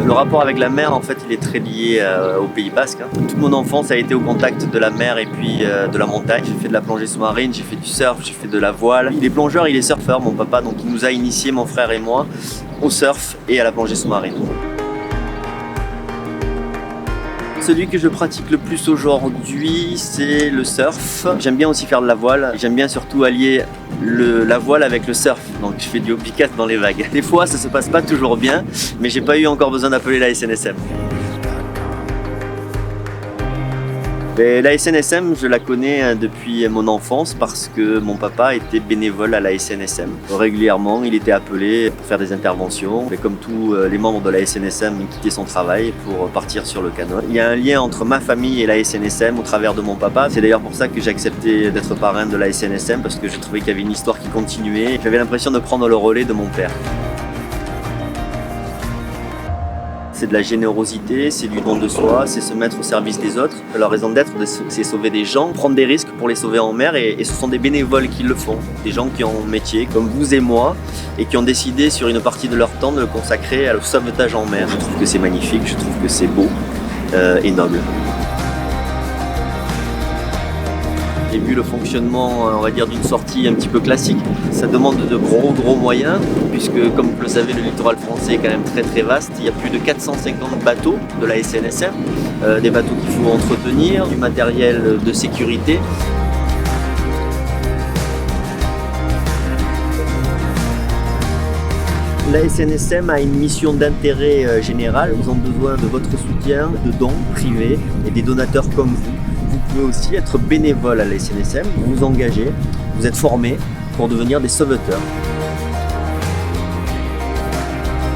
Le rapport avec la mer, en fait, il est très lié au Pays Basque. Toute mon enfance a été au contact de la mer et puis de la montagne. J'ai fait de la plongée sous-marine, j'ai fait du surf, j'ai fait de la voile. Il est plongeur, il est surfeur, mon papa, donc il nous a initiés, mon frère et moi, au surf et à la plongée sous-marine. Celui que je pratique le plus aujourd'hui, c'est le surf. J'aime bien aussi faire de la voile. J'aime bien surtout allier la voile avec le surf. Donc je fais du hobbycat dans les vagues. Des fois, ça se passe pas toujours bien, mais j'ai pas eu encore besoin d'appeler la SNSM. La SNSM, je la connais depuis mon enfance parce que mon papa était bénévole à la SNSM. Régulièrement, il était appelé pour faire des interventions. Et comme tous les membres de la SNSM, il quittait son travail pour partir sur le canot. Il y a un lien entre ma famille et la SNSM au travers de mon papa. C'est d'ailleurs pour ça que j'ai accepté d'être parrain de la SNSM parce que je trouvais qu'il y avait une histoire qui continuait. J'avais l'impression de prendre le relais de mon père. C'est de la générosité, c'est du don de soi, c'est se mettre au service des autres. La raison d'être, c'est sauver des gens, prendre des risques pour les sauver en mer et ce sont des bénévoles qui le font. Des gens qui ont un métier comme vous et moi et qui ont décidé sur une partie de leur temps de le consacrer au sauvetage en mer. Je trouve que c'est magnifique, je trouve que c'est beau et noble. J'ai vu le fonctionnement, on va dire, d'une sortie un petit peu classique. Ça demande de gros moyens, puisque comme vous le savez, le littoral français est quand même très vaste. Il y a plus de 450 bateaux de la SNSM, des bateaux qu'il faut entretenir, du matériel de sécurité. La SNSM a une mission d'intérêt général. Ils ont besoin de votre soutien, de dons privés et des donateurs comme vous. Vous pouvez aussi être bénévole à la SNSM, vous vous engagez, vous êtes formé pour devenir des sauveteurs.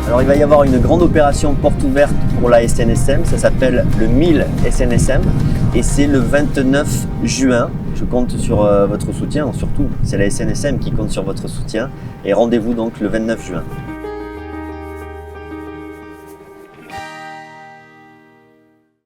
Alors il va y avoir une grande opération porte ouverte pour la SNSM, ça s'appelle le 1000 SNSM et c'est le 29 juin. Je compte sur votre soutien, surtout c'est la SNSM qui compte sur votre soutien et rendez-vous donc le 29 juin.